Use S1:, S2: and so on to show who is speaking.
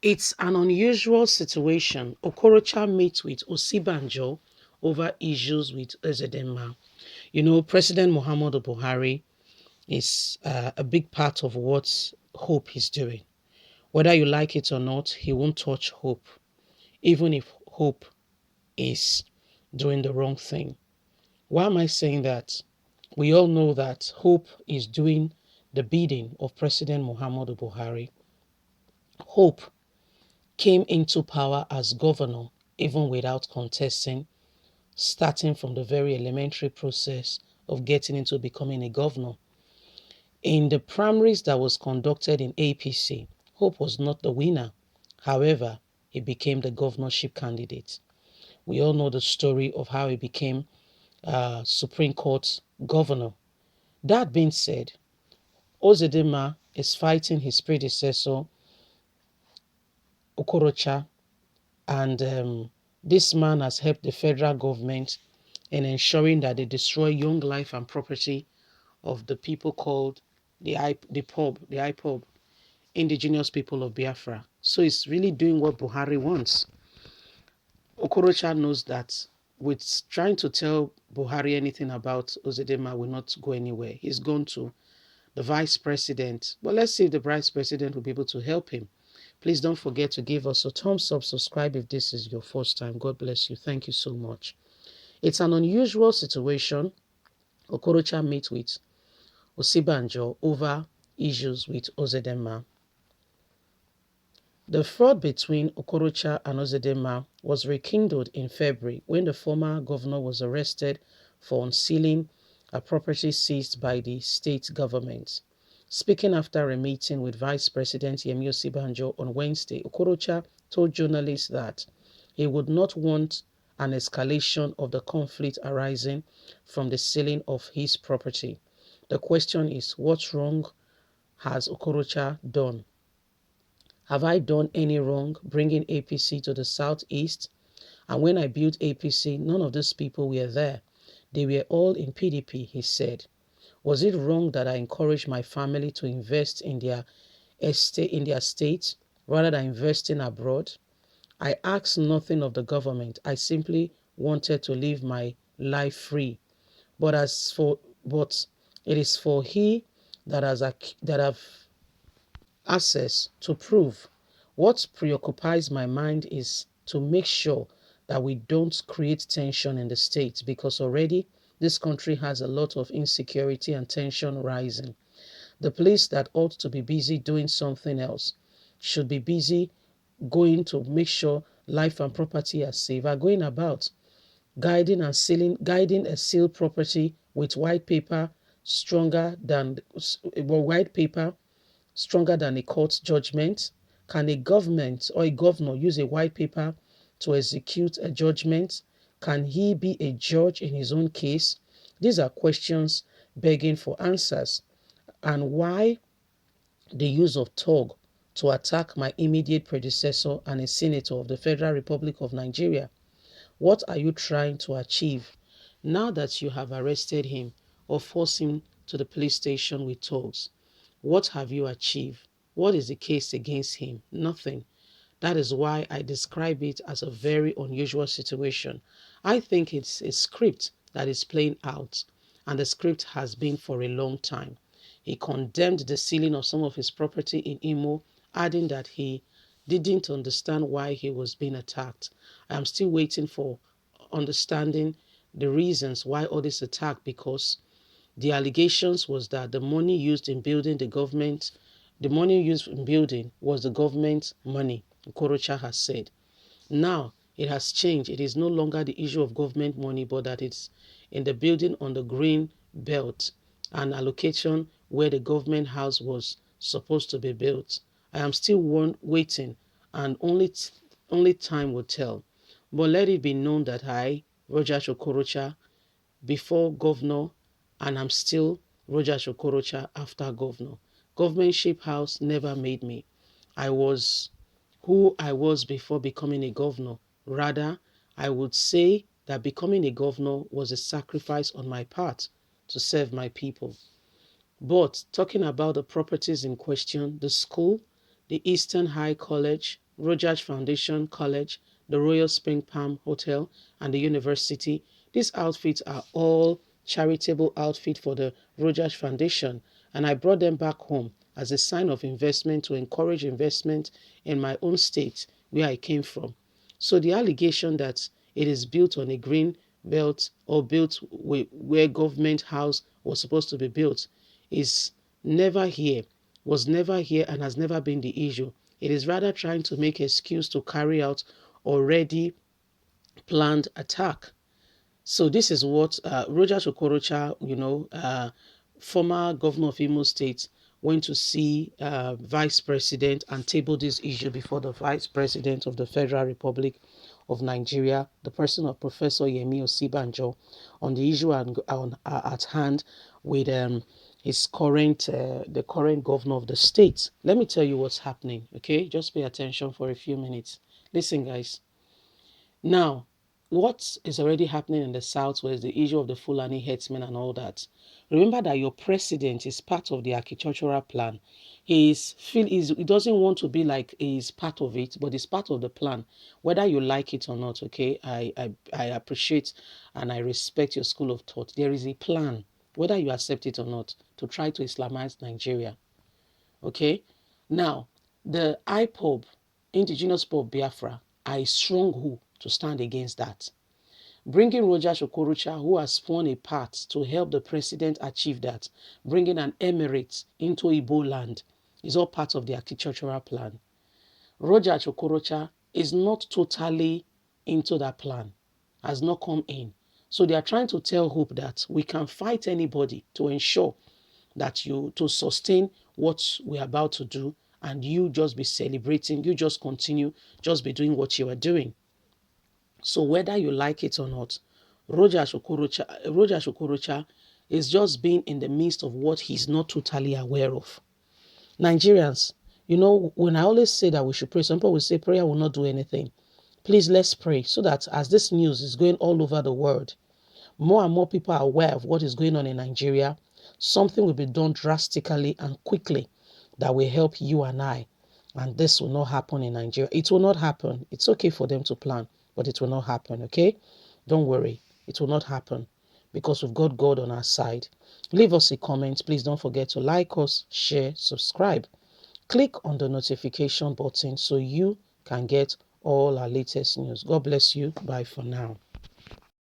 S1: It's an unusual situation. Okorocha meets with Osinbajo over issues with Uzodinma. You know, President Muhammadu Buhari is a big part of what Hope is doing. Whether you like it or not, he won't touch Hope, even if Hope is doing the wrong thing. Why am I saying that? We all know that Hope is doing the bidding of President Muhammadu Buhari. Hope came into power as governor even without contesting, starting from the very elementary process of getting into becoming a governor. In the primaries that was conducted in APC, Hope was not the winner. However, he became the governorship candidate. We all know the story of how he became Supreme Court governor. That being said, Uzodinma is fighting his predecessor, Okorocha, and this man has helped the federal government in ensuring that they destroy young life and property of the people called the IPOB, indigenous people of Biafra. So it's really doing what Buhari wants. Okorocha knows that with trying to tell Buhari anything about Uzodinma will not go anywhere. He's gone to the vice president. But let's see if the vice president will be able to help him. Please don't forget to give us a thumbs up, subscribe if this is your first time. God bless you. Thank you so much. It's an unusual situation. Okorocha meets with Osinbajo over issues with Uzodinma. The fraud between Okorocha and Uzodinma was rekindled in February when the former governor was arrested for unsealing a property seized by the state government. Speaking after a meeting with Vice President Yemi Osinbajo on Wednesday, Okorocha told journalists that he would not want an escalation of the conflict arising from the sealing of his property. The question is, what wrong has Okorocha done? Have I done any wrong bringing APC to the southeast? And when I built APC, none of those people were there. They were all in PDP, he said. Was it wrong that I encouraged my family to invest in their state rather than investing abroad? I asked nothing of the government. I simply wanted to live my life free. But it is for he that have access to prove. What preoccupies my mind is to make sure that we don't create tension in the state, because already this country has a lot of insecurity and tension rising. The police that ought to be busy doing something else should be busy going to make sure life and property are safe, are going about guiding a sealed property with white paper stronger than a court judgment? Can a government or a governor use a white paper to execute a judgment? Can he be a judge in his own case? These are questions begging for answers. And why the use of thug to attack my immediate predecessor and a senator of the Federal Republic of Nigeria? What are you trying to achieve now that you have arrested him or forced him to the police station with thugs? What have you achieved? What is the case against him? Nothing. That is why I describe it as a very unusual situation. I think it's a script that is playing out, and the script has been for a long time. He condemned the sealing of some of his property in Imo, adding that he didn't understand why he was being attacked. I am still waiting for understanding the reasons why all this attack, because the allegations was that the money used in building was the government money, Okorocha has said. Now, it has changed. It is no longer the issue of government money, but that it's in the building on the green belt, an allocation where the government house was supposed to be built. I am still waiting, and only time will tell. But let it be known that I, Roger Okorocha, before governor, and I'm still Roger Okorocha after governor. Governmentship house never made me. I was who I was before becoming a governor. Rather, I would say that becoming a governor was a sacrifice on my part to serve my people. But talking about the properties in question, the school, the Eastern High College, Rogers Foundation College, the Royal Spring Palm Hotel, and the university. These outfits are all charitable outfits for the Rogers Foundation, and I brought them back home as a sign of investment to encourage investment in my own state where I came from. So the allegation that it is built on a green belt or built where government house was supposed to be built is never here, was never here, and has never been the issue. It is rather trying to make excuse to carry out already planned attack. So this is what Rogers Okorocha, former governor of Imo State, went to see vice president and tabled this issue before the vice president of the Federal Republic of Nigeria, the person of Professor Yemi Osinbajo, on the issue at hand with his the current governor of the state. Let me tell you what's happening, okay? Just pay attention for a few minutes. Listen, guys. Now, what is already happening in the south was the issue of the Fulani herdsmen and all that. Remember that your president is part of the agricultural plan. He doesn't want to be like he's part of it, but it's part of the plan, whether you like it or not. Okay, I appreciate and I respect your school of thought. There is a plan, whether you accept it or not, to try to Islamize Nigeria. Okay, now the IPOB, Indigenous Pope Biafra, are a stronghold to stand against that. Bringing Rogers Okorocha, who has sworn a part to help the president achieve that, bringing an emirate into Igbo land, is all part of the agricultural plan. Rogers Okorocha is not totally into that plan, has not come in. So they are trying to tell Hope that we can fight anybody to ensure that to sustain what we're about to do, and you just be celebrating, you just continue, just be doing what you are doing. So whether you like it or not, Rogers Okorocha is just being in the midst of what he's not totally aware of. Nigerians, when I always say that we should pray, some people will say prayer will not do anything. Please, let's pray so that as this news is going all over the world, more and more people are aware of what is going on in Nigeria. Something will be done drastically and quickly that will help you and I. And this will not happen in Nigeria. It will not happen. It's okay for them to plan, but it will not happen, okay? Don't worry. It will not happen because we've got God on our side. Leave us a comment. Please don't forget to like us, share, subscribe. Click on the notification button so you can get all our latest news. God bless you. Bye for now.